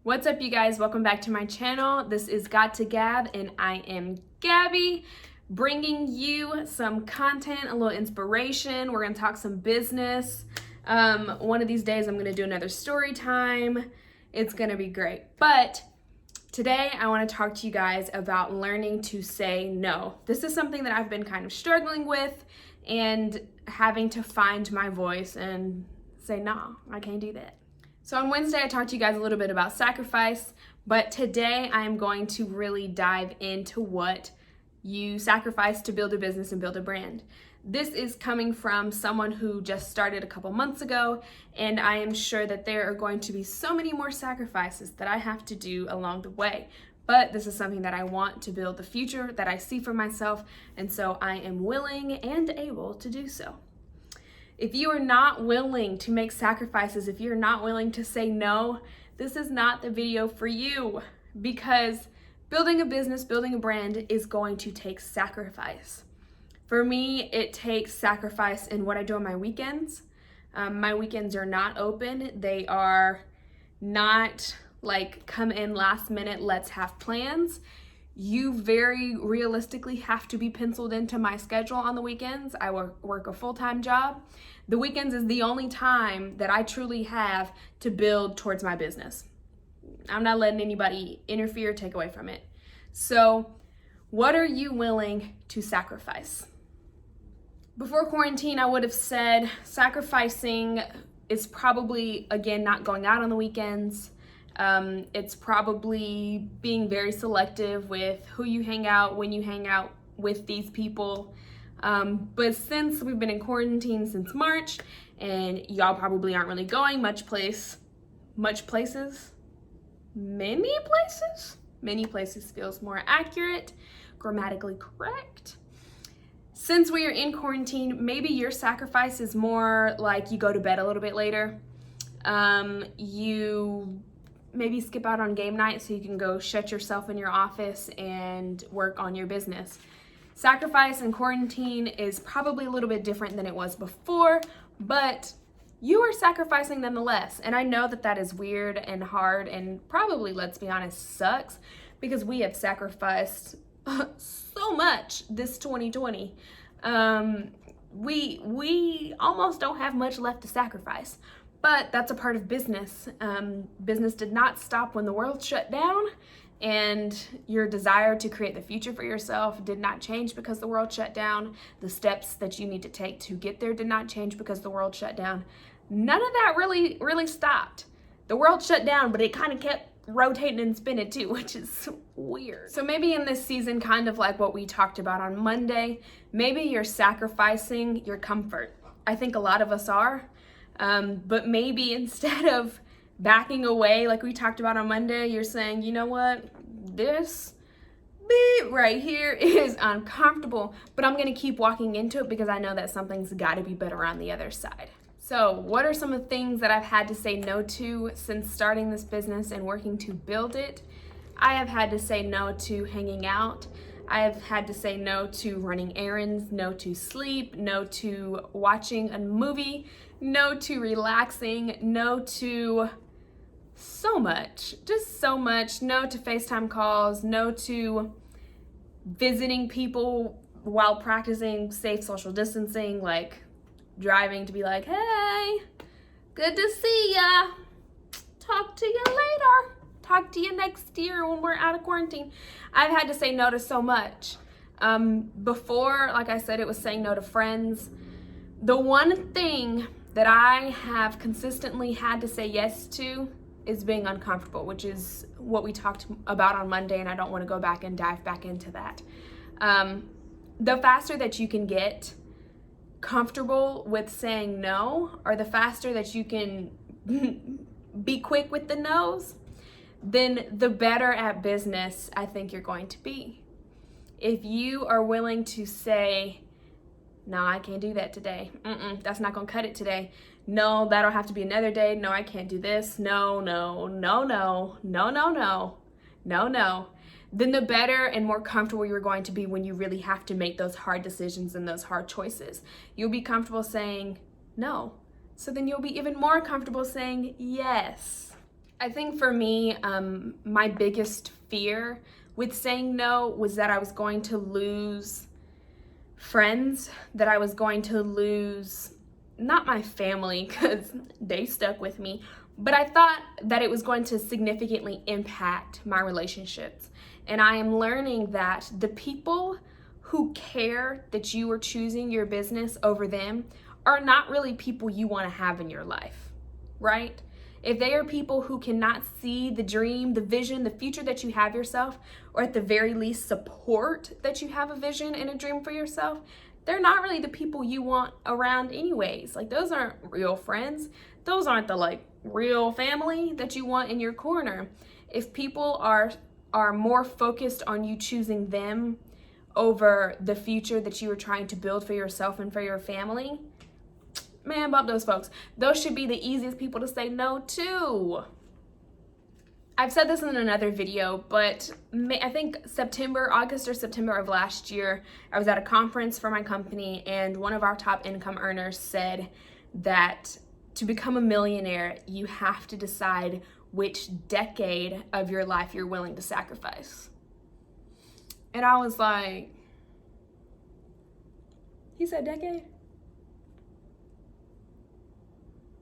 What's up, you guys? Welcome back to my channel. This is Got to Gab, and I am Gabby, bringing you some content, a little inspiration. We're gonna talk some business. One of these days I'm gonna do another story time. It's gonna be great. But today I wanna talk to you guys about learning to say no. This is something that I've been kind of struggling with and having to find my voice and say, no, I can't do that. So on Wednesday, I talked to you guys a little bit about sacrifice, but today I'm going to really dive into what you sacrifice to build a business and build a brand. This is coming from someone who just started a couple months ago, and I am sure that there are going to be so many more sacrifices that I have to do along the way. But this is something that I want to build the future that I see for myself, and so I am willing and able to do so. If you are not willing to make sacrifices, if you're not willing to say no, this is not the video for you, because building a business, building a brand is going to take sacrifice. For me, it takes sacrifice in what I do on my weekends. My weekends are not open. They are not like come in last minute, let's have plans. You very realistically have to be penciled into my schedule on the weekends. I work a full-time job. The weekends is the only time that I truly have to build towards my business. I'm not letting anybody interfere or take away from it. So, what are you willing to sacrifice? Before quarantine, I would have said sacrificing is probably, again, not going out on the weekends. It's probably being very selective with who you hang out, when you hang out with these people. But since we've been in quarantine since March, and y'all probably aren't really going many places feels more accurate, grammatically correct. Since we are in quarantine, maybe your sacrifice is more like you go to bed a little bit later. You maybe skip out on game night so you can go shut yourself in your office and work on your business. Sacrifice in quarantine is probably a little bit different than it was before, but you are sacrificing nonetheless. And I know that that is weird and hard and probably, let's be honest, sucks, because we have sacrificed so much this 2020. We almost don't have much left to sacrifice. But that's a part of business. Business did not stop when the world shut down, and your desire to create the future for yourself did not change because the world shut down. The steps that you need to take to get there did not change because the world shut down. None of that really stopped. The world shut down, but it kind of kept rotating and spinning too, which is weird. So maybe in this season, kind of like what we talked about on Monday, maybe you're sacrificing your comfort. I think a lot of us are. But maybe instead of backing away like we talked about on Monday, you're saying, you know what, this bit right here is uncomfortable, but I'm gonna keep walking into it because I know that something's gotta be better on the other side. So what are some of the things that I've had to say no to since starting this business and working to build it? I have had to say no to hanging out. I have had to say no to running errands, no to sleep, no to watching a movie, no to relaxing, no to so much, just so much. No to FaceTime calls, no to visiting people while practicing safe social distancing, like driving to be like, hey, good to see ya. Talk to you later. Talk to you next year when we're out of quarantine. I've had to say no to so much. Before, like I said, it was saying no to friends. The one thing that I have consistently had to say yes to is being uncomfortable, which is what we talked about on Monday, and I don't want to go back and dive back into that. The faster that you can get comfortable with saying no, or the faster that you can be quick with the no's, then the better at business I think you're going to be. If you are willing to say, no, I can't do that today. That's not gonna cut it today. No, that'll have to be another day. No, I can't do this. No. Then the better and more comfortable you're going to be when you really have to make those hard decisions and those hard choices. You'll be comfortable saying no. So then you'll be even more comfortable saying yes. I think for me, my biggest fear with saying no was that I was going to lose friends, that I was going to lose, not my family, because they stuck with me, but I thought that it was going to significantly impact my relationships. And I am learning that the people who care that you are choosing your business over them are not really people you want to have in your life, right? If they are people who cannot see the dream, the vision, the future that you have yourself, or at the very least support that you have a vision and a dream for yourself, they're not really the people you want around anyways. Like, those aren't real friends. Those aren't the real family that you want in your corner. If people are more focused on you choosing them over the future that you are trying to build for yourself and for your family, man, bump those folks. Those should be the easiest people to say no to. I've said this in another video, but I think August or September of last year, I was at a conference for my company, and one of our top income earners said that to become a millionaire, you have to decide which decade of your life you're willing to sacrifice. And I was like, he said decade?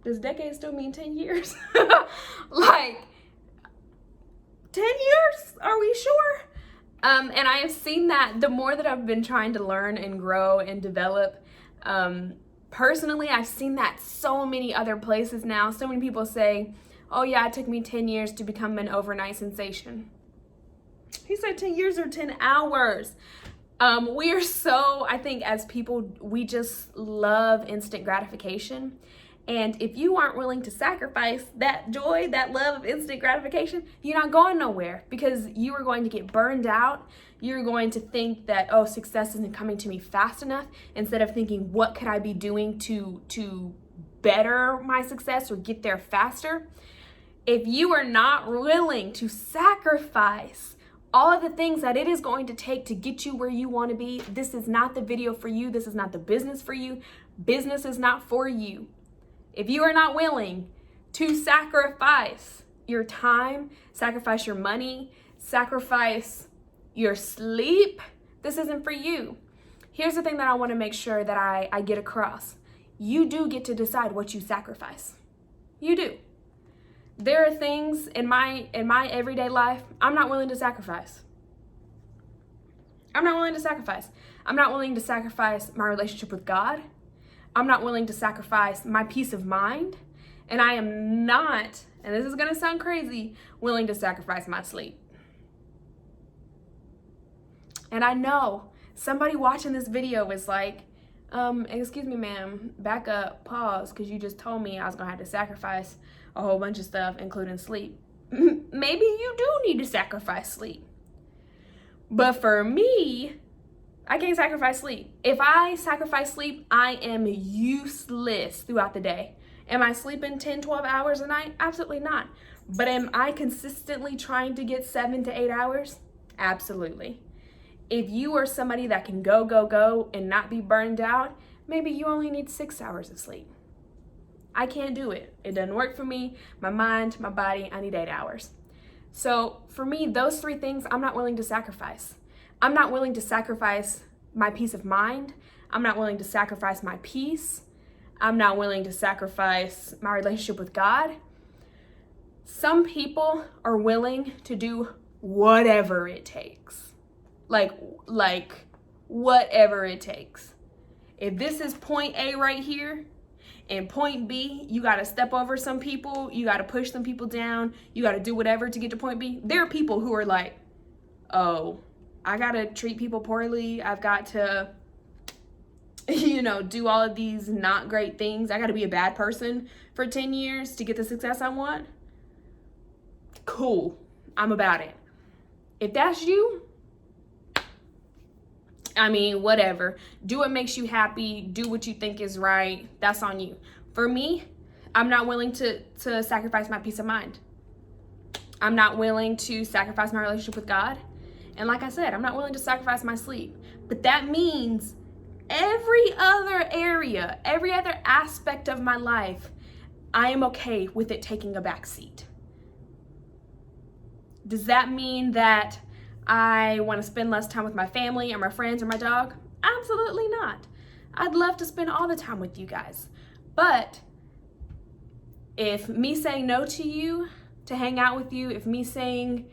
Does decade still mean 10 years? 10 years? Are we sure? And I have seen that the more that I've been trying to learn and grow and develop, personally, I've seen that so many other places now. So many people say, oh yeah, it took me 10 years to become an overnight sensation. He said 10 years or 10 hours. We are so, I think as people, we just love instant gratification. And if you aren't willing to sacrifice that joy, that love of instant gratification, you're not going nowhere, because you are going to get burned out. You're going to think that, oh, success isn't coming to me fast enough, instead of thinking, what could I be doing to better my success or get there faster? If you are not willing to sacrifice all of the things that it is going to take to get you where you want to be, this is not the video for you. This is not the business for you. Business is not for you. If you are not willing to sacrifice your time, sacrifice your money, sacrifice your sleep, this isn't for you. Here's the thing that I want to make sure that I get across. You do get to decide what you sacrifice. You do. There are things in my everyday life I'm not willing to sacrifice. I'm not willing to sacrifice. I'm not willing to sacrifice my relationship with God. I'm not willing to sacrifice my peace of mind. And I am not, and this is going to sound crazy, willing to sacrifice my sleep. And I know somebody watching this video is like, excuse me, ma'am, back up, pause, because you just told me I was going to have to sacrifice a whole bunch of stuff, including sleep. Maybe you do need to sacrifice sleep. But for me, I can't sacrifice sleep. If I sacrifice sleep, I am useless throughout the day. Am I sleeping 10, 12 hours a night? Absolutely not. But am I consistently trying to get 7 to 8 hours? Absolutely. If you are somebody that can go, and not be burned out, maybe you only need 6 hours of sleep. I can't do it. It doesn't work for me. My mind, my body, I need 8 hours. So for me, those 3 things I'm not willing to sacrifice. I'm not willing to sacrifice my peace of mind. I'm not willing to sacrifice my peace. I'm not willing to sacrifice my relationship with God. Some people are willing to do whatever it takes. Like whatever it takes. If this is point A right here, and point B, you got to step over some people, you got to push some people down, you got to do whatever to get to point B. There are people who are like, oh, I got to treat people poorly. I've got to, do all of these not great things. I got to be a bad person for 10 years to get the success I want. Cool. I'm about it. If that's you, whatever. Do what makes you happy. Do what you think is right. That's on you. For me, I'm not willing to sacrifice my peace of mind. I'm not willing to sacrifice my relationship with God. And like I said, I'm not willing to sacrifice my sleep. But that means every other area, every other aspect of my life, I am okay with it taking a back seat. Does that mean that I want to spend less time with my family or my friends or my dog? Absolutely not. I'd love to spend all the time with you guys. But if me saying no to you to hang out with you, if me saying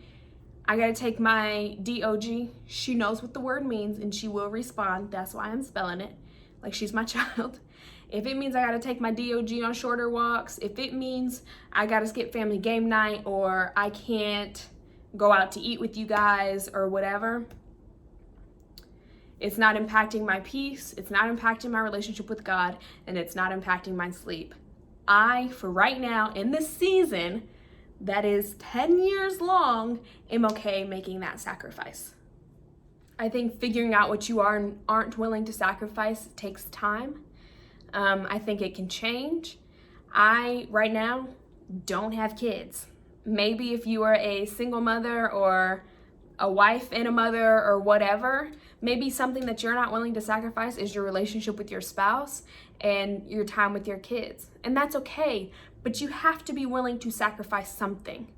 I gotta take my DOG, she knows what the word means and she will respond. That's why I'm spelling it like she's my child. If it means I gotta take my DOG on shorter walks, if it means I gotta skip family game night or I can't go out to eat with you guys or whatever, it's not impacting my peace, it's not impacting my relationship with God, and it's not impacting my sleep. For right now, in this season that is 10 years long, am okay making that sacrifice. I think figuring out what you are and aren't willing to sacrifice takes time. I think it can change. I, right now, don't have kids. Maybe if you are a single mother or a wife and a mother or whatever, maybe something that you're not willing to sacrifice is your relationship with your spouse and your time with your kids. And that's okay, but you have to be willing to sacrifice something.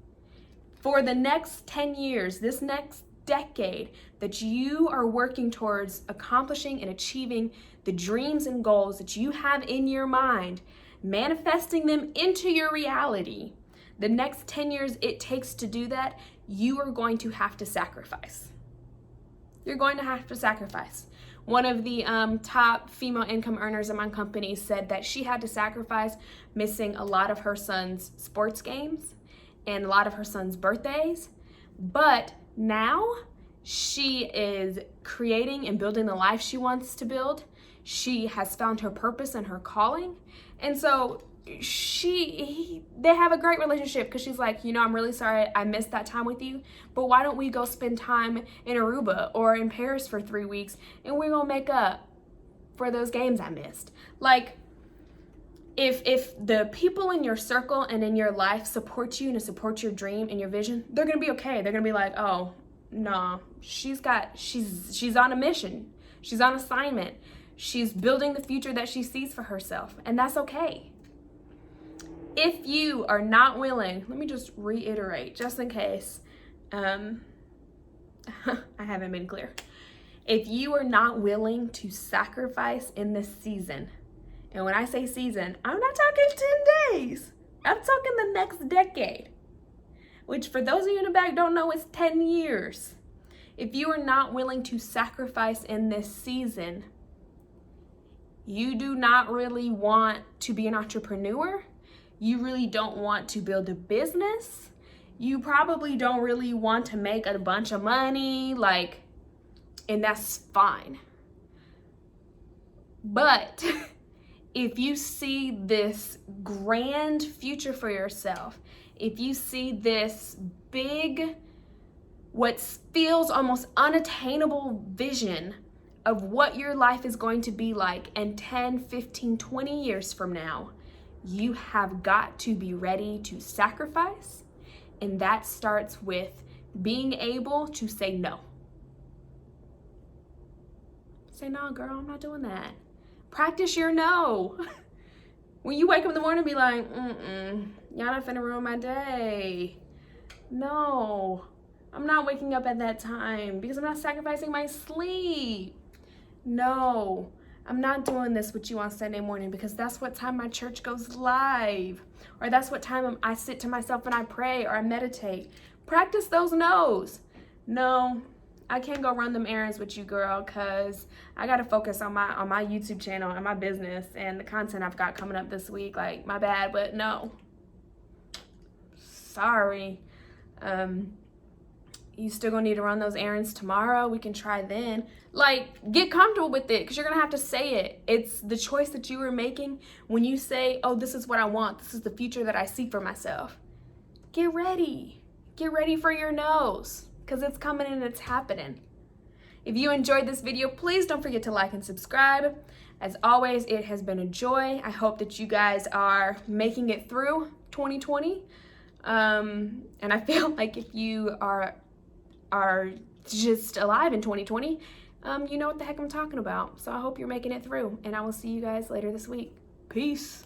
For the next 10 years, this next decade that you are working towards accomplishing and achieving the dreams and goals that you have in your mind, manifesting them into your reality, the next 10 years it takes to do that, you are going to have to sacrifice. You're going to have to sacrifice. One of the top female income earners in my company said that she had to sacrifice missing a lot of her son's sports games and a lot of her son's birthdays. But now she is creating and building the life she wants to build. She has found her purpose and her calling. And so they have a great relationship because she's like, I'm really sorry I missed that time with you, but why don't we go spend time in Aruba or in Paris for 3 weeks and we're gonna make up for those games I missed. Like, if the people in your circle and in your life support you and support your dream and your vision, they're gonna be okay. They're gonna be like, oh no, she's on a mission, she's on assignment, she's building the future that she sees for herself, and that's okay. If you are not willing, let me just reiterate, just in case I haven't been clear. If you are not willing to sacrifice in this season, and when I say season, I'm not talking 10 days. I'm talking the next decade, which for those of you in the back don't know is 10 years. If you are not willing to sacrifice in this season, you do not really want to be an entrepreneur. You really don't want to build a business. You probably don't really want to make a bunch of money, and that's fine. But if you see this grand future for yourself, if you see this big, what feels almost unattainable vision of what your life is going to be like in 10, 15, 20 years from now, you have got to be ready to sacrifice, and that starts with being able to say no. Say, no, girl, I'm not doing that. Practice your no. When you wake up in the morning and be like, y'all not finna ruin my day. No, I'm not waking up at that time because I'm not sacrificing my sleep. No, I'm not doing this with you on Sunday morning because that's what time my church goes live, or that's what time I sit to myself and I pray or I meditate. Practice those no's. No, I can't go run them errands with you, girl, because I got to focus on my YouTube channel and my business and the content I've got coming up this week. Like, my bad, but no. Sorry. You still gonna need to run those errands tomorrow. We can try then. Get comfortable with it, because you're gonna have to say it. It's the choice that you are making when you say, oh, this is what I want. This is the future that I see for myself. Get ready. Get ready for your no's, because it's coming and it's happening. If you enjoyed this video, please don't forget to like and subscribe. As always, it has been a joy. I hope that you guys are making it through 2020. And I feel like if you are just alive in 2020, you know what the heck I'm talking about. So I hope you're making it through, and I will see you guys later this week. Peace.